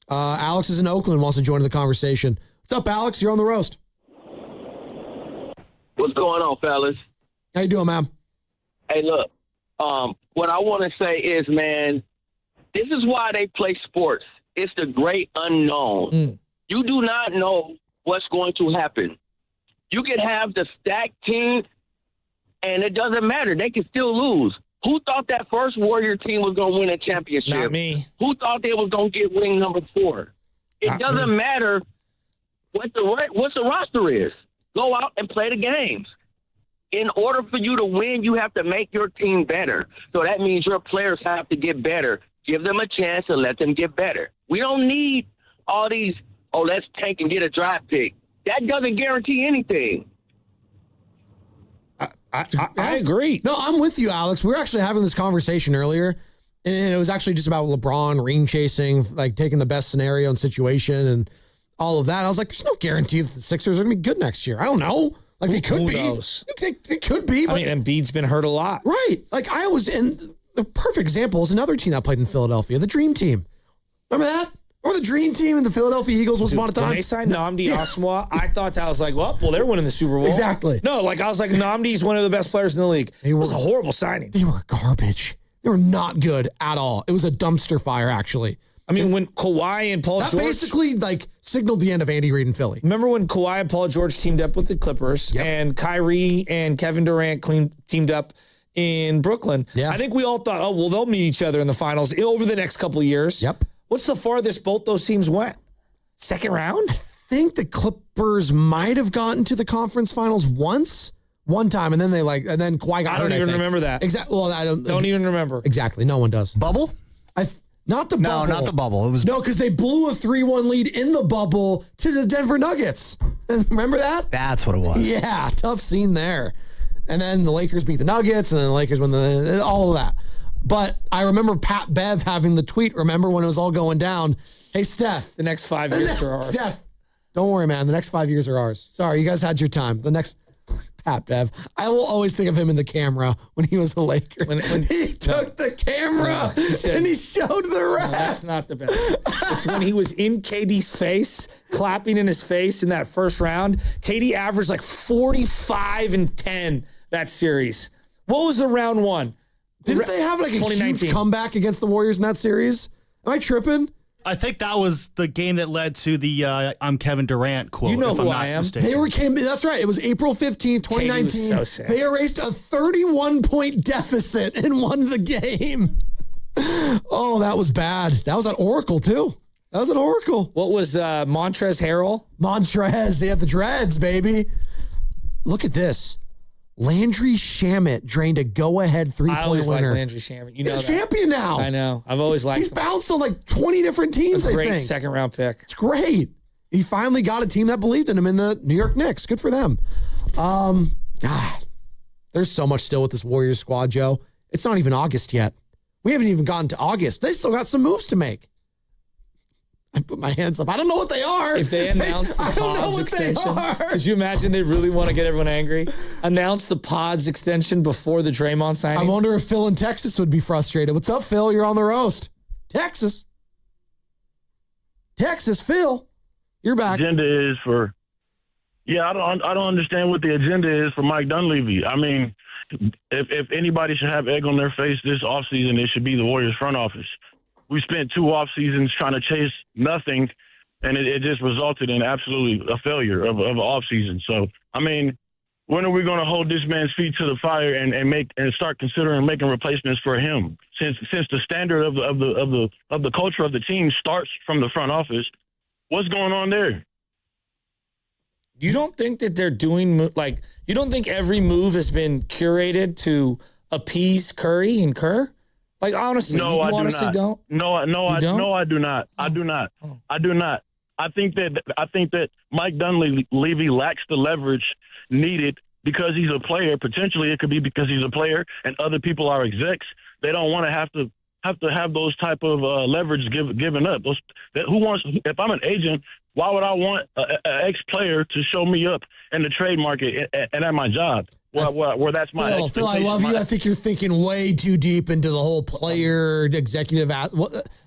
Alex is in Oakland, wants to join the conversation. What's up, Alex? You're on the roast. What's going on, fellas? How you doing, man? Hey, look, what I want to say is, man, this is why they play sports. It's the great unknown. You do not know what's going to happen. You can have the stacked team, and it doesn't matter. They can still lose. Who thought that first Warrior team was going to win a championship? Not me. Who thought they was going to get ring number 4? It doesn't matter what the roster is. Go out and play the games. In order for you to win, you have to make your team better. So that means your players have to get better. Give them a chance and let them get better. We don't need all these, let's tank and get a draft pick. That doesn't guarantee anything. I agree. No, I'm with you, Alex. We were actually having this conversation earlier, and it was actually just about LeBron ring chasing, like taking the best scenario and situation and all of that. I was like, there's no guarantee that the Sixers are going to be good next year. I don't know. Like, they could be. Knows? They could be. But, Embiid's been hurt a lot. Right. Like, I was in the perfect example is another team that played in Philadelphia, the Dream Team. Remember that? Or the Dream Team and the Philadelphia Eagles once upon a time? When they signed Nnamdi Asomugha, I thought that was like, well, they're winning the Super Bowl. Exactly. No, like I was like, Nnamdi's one of the best players in the league. It was a horrible signing. They were garbage. They were not good at all. It was a dumpster fire, actually. I mean, when Kawhi and Paul George... That basically, like, signaled the end of Andy Reid in Philly. Remember when Kawhi and Paul George teamed up with the Clippers and Kyrie and Kevin Durant teamed up in Brooklyn? Yeah. I think we all thought, they'll meet each other in the finals over the next couple of years. Yep. What's the farthest both those teams went? Second round? I think the Clippers might have gotten to the conference finals one time, and then Kawhi got hurt. I don't even remember that. Exactly. Well, I don't even remember. Exactly. No one does. Bubble? Not the bubble. No, not the bubble. It was because they blew a 3-1 lead in the bubble to the Denver Nuggets. Remember that? That's what it was. Yeah, tough scene there. And then the Lakers beat the Nuggets, and then the Lakers win all of that. But I remember Pat Bev having the tweet, remember when it was all going down, hey, Steph. The next 5 years are ours. Steph, don't worry, man. The next 5 years are ours. Sorry, you guys had your time. The next... Pat Bev. I will always think of him in the camera when he was a Laker. When he took the camera and he showed the ref. No, that's not the best. It's when he was in KD's face, clapping in his face in that first round. KD averaged like 45 and 10 that series. What was the round one? Didn't they have like a huge comeback against the Warriors in that series? Am I tripping? I think that was the game that led to the I'm Kevin Durant quote. You know who I am. Mistaken. That's right. It was April 15th, 2019. So they erased a 31-point deficit and won the game. Oh, that was bad. That was at Oracle, too. That was at Oracle. What was Montrezl Harrell? Montrez. They had the dreads, baby. Look at this. Landry Shamet drained a go-ahead three-point winner. I always like Landry Shamet. You know He's a champion now. I know. I've always liked He's him. bounced on like 20 different teams, I think. Great second-round pick. It's great. He finally got a team that believed in him in the New York Knicks. Good for them. God, there's so much still with this Warriors squad, Joe. It's not even August yet. We haven't even gotten to August. They still got some moves to make. I put my hands up. I don't know what they are. If they announce the pods extension, could you imagine they really want to get everyone angry? Announce the pods extension before the Draymond signing? I wonder if Phil in Texas would be frustrated. What's up, Phil? You're on the roast. Texas, Phil. You're back. Agenda is for, I don't understand what the agenda is for Mike Dunleavy. I mean, if anybody should have egg on their face this offseason, it should be the Warriors front office. We spent 2 off seasons trying to chase nothing, and it just resulted in absolutely a failure of an off season. So, I mean, when are we going to hold this man's feet to the fire and start considering making replacements for him? Since the standard of the culture of the team starts from the front office, what's going on there? You don't think that they're doing you don't think every move has been curated to appease Curry and Kerr? Like, honestly, no, I honestly don't. No, I do not. I do not. I do not. I think that Mike Dunleavy lacks the leverage needed because he's a player. Potentially, it could be because he's a player and other people are execs. They don't want to have those type of leverage given up. If I'm an agent, why would I want an ex-player to show me up in the trade market and at my job? Where that's my expectation. Phil, I love you. I think you're thinking way too deep into the whole player executive.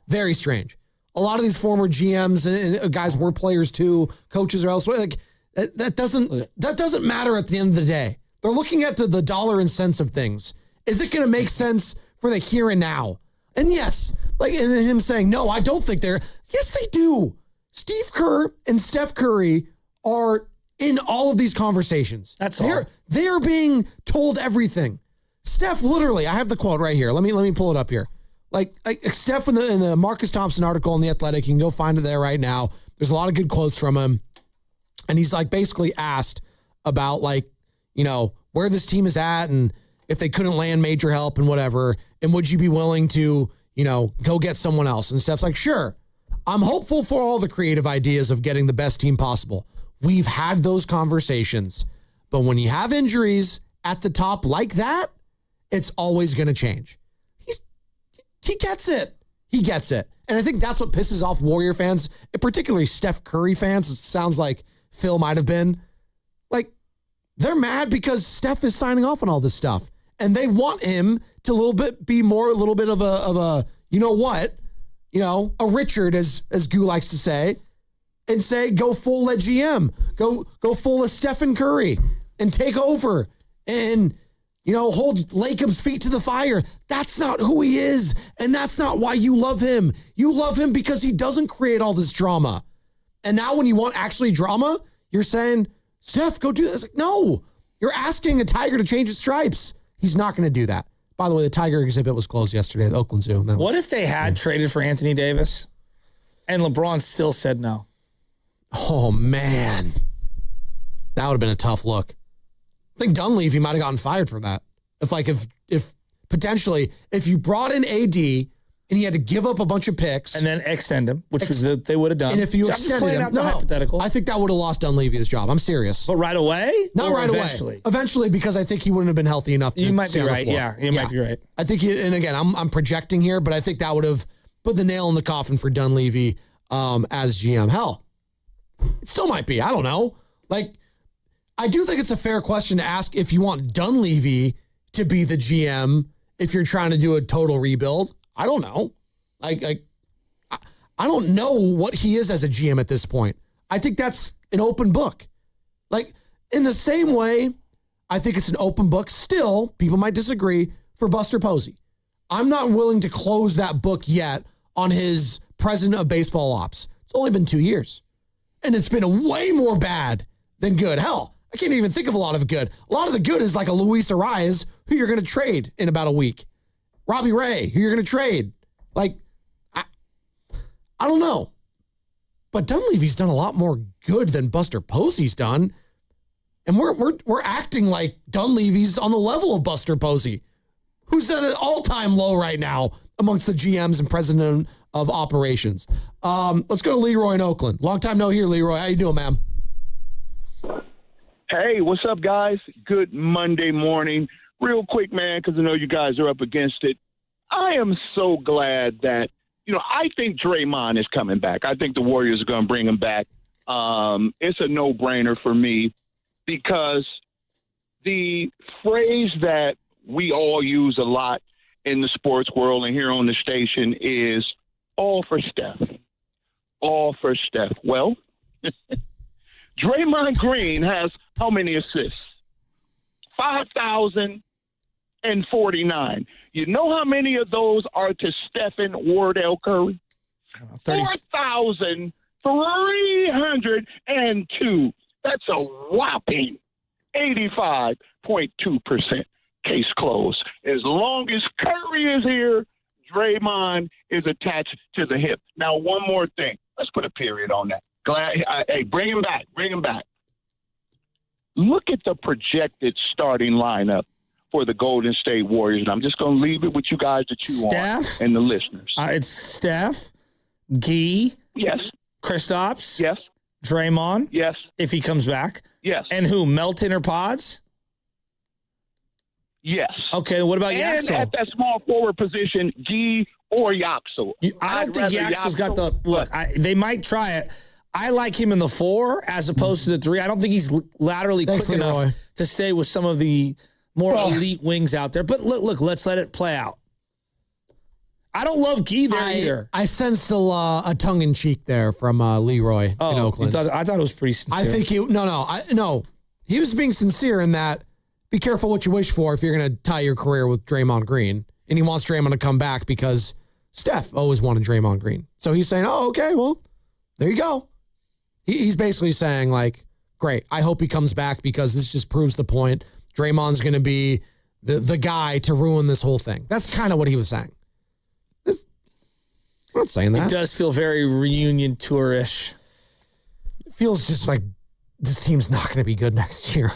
Very strange. a lot of these former GMs and guys were players too, coaches or elsewhere. Like that doesn't matter at the end of the day. They're looking at the dollar and cents of things. Is it going to make sense for the here and now? And yes, like and him saying, no, I don't think they're. Yes, they do. Steve Kerr and Steph Curry are in all of these conversations. That's all. They are being told everything. Steph, literally, I have the quote right here. Let me pull it up here. Like Steph in the Marcus Thompson article in The Athletic, you can go find it there right now. There's a lot of good quotes from him. And he's like basically asked about like, you know, where this team is at and if they couldn't land major help and whatever, and would you be willing to, you know, go get someone else? And Steph's like, sure. I'm hopeful for all the creative ideas of getting the best team possible. We've had those conversations. But when you have injuries at the top like that, it's always going to change. He gets it. He gets it. And I think that's what pisses off Warrior fans, particularly Steph Curry fans. It sounds like Phil might have been. Like, they're mad because Steph is signing off on all this stuff. And they want him to a little bit of a you know what? You know, a Richard, as Goo likes to say, and say, go full at GM. Go full of Stephen Curry and take over and, you know, hold Lacob's feet to the fire. That's not who he is. And that's not why you love him. You love him because he doesn't create all this drama. And now when you want actually drama, you're saying, Steph, go do this. Like, no, you're asking a tiger to change its stripes. He's not going to do that. By the way, the tiger exhibit was closed yesterday at the Oakland Zoo. What if they had traded for Anthony Davis and LeBron still said no? Oh, man. That would have been a tough look. I think Dunleavy might have gotten fired for that. If potentially, if you brought in AD and he had to give up a bunch of picks. And then extend him, which was they would have done. And if you just extended him, hypothetical. I think that would have lost Dunleavy his job. I'm serious. But right away? Not right eventually? away. Eventually, because I think he wouldn't have been healthy enough to You might be stay on the right. floor. Yeah, you might be right. I think, and again, I'm projecting here, but I think that would have put the nail in the coffin for Dunleavy as GM. Hell, it still might be. I don't know. Like, I do think it's a fair question to ask if you want Dunleavy to be the GM if you're trying to do a total rebuild. I don't know. I don't know what he is as a GM at this point. I think that's an open book. Like, in the same way, I think it's an open book. Still, people might disagree for Buster Posey. I'm not willing to close that book yet on his president of baseball ops. It's only been 2 years. And it's been way more bad than good. Hell, I can't even think of a lot of good. A lot of the good is like a Luis Arias, who you're going to trade in about a week. Robbie Ray, who you're going to trade. Like, I don't know. But Dunleavy's done a lot more good than Buster Posey's done. And we're acting like Dunleavy's on the level of Buster Posey, who's at an all-time low right now amongst the GMs and president of operations. Let's go to Leroy in Oakland. Long time no here, Leroy. How you doing, man? Hey, what's up, guys? Good Monday morning. Real quick, man, because I know you guys are up against it. I am so glad that, I think Draymond is coming back. I think the Warriors are going to bring him back. It's a no-brainer for me because the phrase that we all use a lot in the sports world and here on the station is all for Steph. All for Steph. Well, Draymond Green has how many assists? 5,049. You know how many of those are to Stephen Wardell Curry? 4,302. That's a whopping 85.2%. Case closed. As long as Curry is here, Draymond is attached to the hip. Now, one more thing. Let's put a period on that. Hey, bring him back. Bring him back. Look at the projected starting lineup for the Golden State Warriors. And I'm just going to leave it with you guys to chew on and the listeners. It's Steph, Gee. Yes. Kristaps. Yes. Draymond. Yes. If he comes back. Yes. And who? Melton or Pods? Yes. Okay, what about Yaxel? And at that small forward position, Gee or Yaxel. I don't think Yaxel's got the look. They might try it. I like him in the 4 as opposed to the 3. I don't think he's laterally quick enough to stay with some of the more elite wings out there. But look, let's let it play out. I don't love Gee there either. I sensed a tongue-in-cheek there from Leroy in Oakland. I thought it was pretty sincere. I think no. He was being sincere in that be careful what you wish for if you're going to tie your career with Draymond Green. And he wants Draymond to come back because Steph always wanted Draymond Green. So he's saying, oh, okay, well, there you go. He's basically saying, like, great, I hope he comes back because this just proves the point. Draymond's going to be the guy to ruin this whole thing. That's kind of what he was saying. I'm not saying that. It does feel very reunion tour-ish. It feels just like this team's not going to be good next year.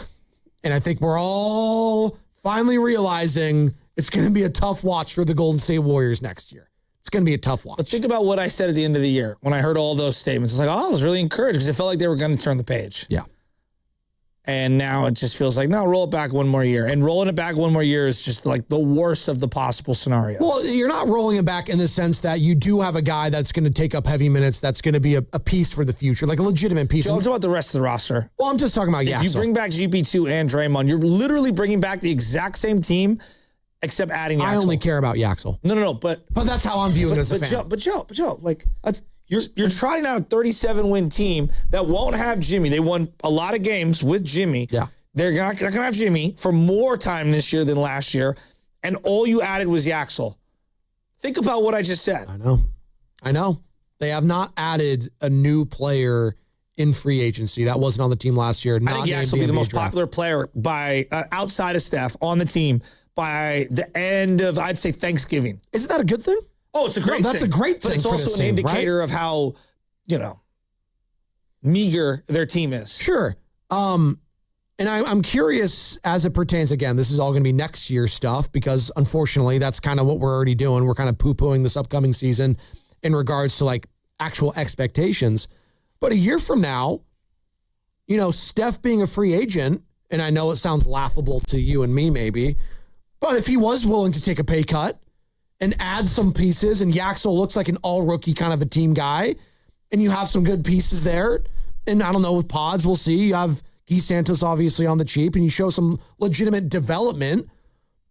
And I think we're all finally realizing it's going to be a tough watch for the Golden State Warriors next year. It's going to be a tough watch. But think about what I said at the end of the year when I heard all those statements. It's like, I was really encouraged because it felt like they were going to turn the page. Yeah. And now it just feels like, no, roll it back one more year. And rolling it back one more year is just like the worst of the possible scenarios. Well, you're not rolling it back in the sense that you do have a guy that's going to take up heavy minutes, that's going to be a piece for the future, like a legitimate piece. Joe, I'm talking about the rest of the roster. Well, I'm just talking about If you bring back GP2 and Draymond, you're literally bringing back the exact same team except adding Yaxel. I only care about Yaxel. No, but that's how I'm viewing it as a fan. But Joe, like you're trotting out a 37-win team that won't have Jimmy. They won a lot of games with Jimmy. Yeah. They're not going to have Jimmy for more time this year than last year, and all you added was Yaxel. Think about what I just said. I know. They have not added a new player in free agency. That wasn't on the team last year. I think Yaxel will be the most popular player by outside of Steph on the team by the end of, I'd say, Thanksgiving. Isn't that a good thing? Oh, it's a great thing. That's a great thing. But it's also an indicator of how, meager their team is. Sure. And I'm curious as it pertains, again, this is all going to be next year stuff because unfortunately that's kind of what we're already doing. We're kind of poo-pooing this upcoming season in regards to like actual expectations. But a year from now, Steph being a free agent, and I know it sounds laughable to you and me maybe, but if he was willing to take a pay cut and add some pieces and Yaxel looks like an all-rookie kind of a team guy and you have some good pieces there, and I don't know, with pods, we'll see. You have Guy Santos obviously on the cheap, and you show some legitimate development.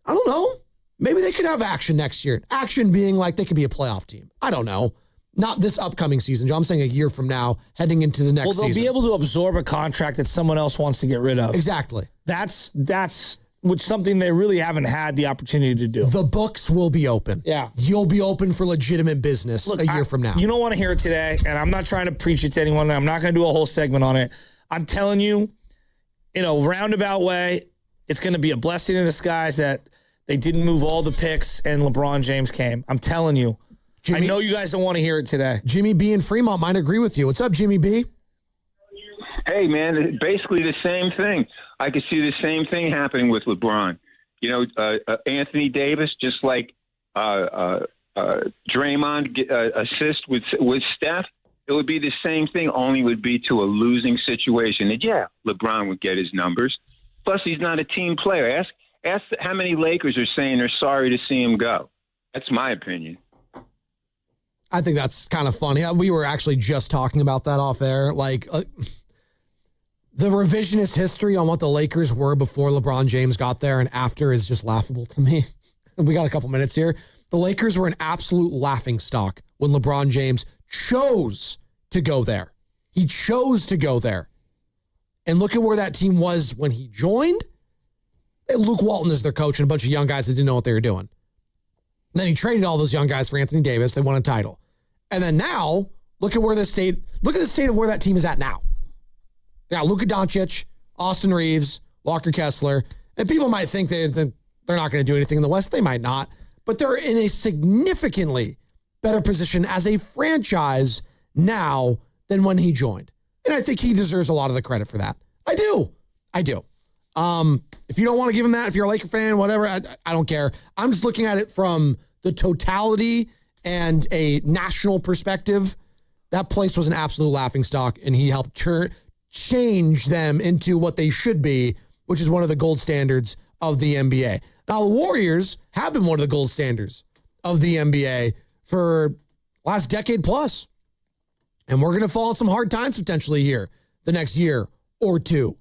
I don't know. Maybe they could have action next year. Action being like they could be a playoff team. I don't know. Not this upcoming season, Joe. I'm saying a year from now, heading into the next season. Well, they'll be able to absorb a contract that someone else wants to get rid of. Exactly. That's something they really haven't had the opportunity to do. The books will be open. Yeah. You'll be open for legitimate business a year from now. You don't want to hear it today, and I'm not trying to preach it to anyone. I'm not going to do a whole segment on it. I'm telling you, in a roundabout way, it's going to be a blessing in disguise that they didn't move all the picks and LeBron James came. I'm telling you. I know you guys don't want to hear it today. Jimmy B in Fremont might agree with you. What's up, Jimmy B? Hey, man, basically the same thing. I could see the same thing happening with LeBron. Anthony Davis, just like Draymond assist with Steph, it would be the same thing, only would be to a losing situation. And yeah, LeBron would get his numbers. Plus, he's not a team player. Ask how many Lakers are saying they're sorry to see him go. That's my opinion. I think that's kind of funny. We were actually just talking about that off air. Like, the revisionist history on what the Lakers were before LeBron James got there and after is just laughable to me. We got a couple minutes here. The Lakers were an absolute laughingstock when LeBron James chose to go there. He chose to go there. And look at where that team was when he joined. They had Luke Walton as their coach and a bunch of young guys that didn't know what they were doing. And then he traded all those young guys for Anthony Davis. They won a title. And then now, look at the state of where that team is at now. They got Luka Doncic, Austin Reeves, Walker Kessler. And people might think they're not going to do anything in the West. They might not. But they're in a significantly better position as a franchise now than when he joined. And I think he deserves a lot of the credit for that. I do. If you don't want to give him that, if you're a Laker fan, whatever, I don't care. I'm just looking at it from the totality and a national perspective. That place was an absolute laughingstock, and he helped change them into what they should be, which is one of the gold standards of the NBA. Now, the Warriors have been one of the gold standards of the NBA for last decade plus. And we're going to fall on some hard times potentially here the next year or two.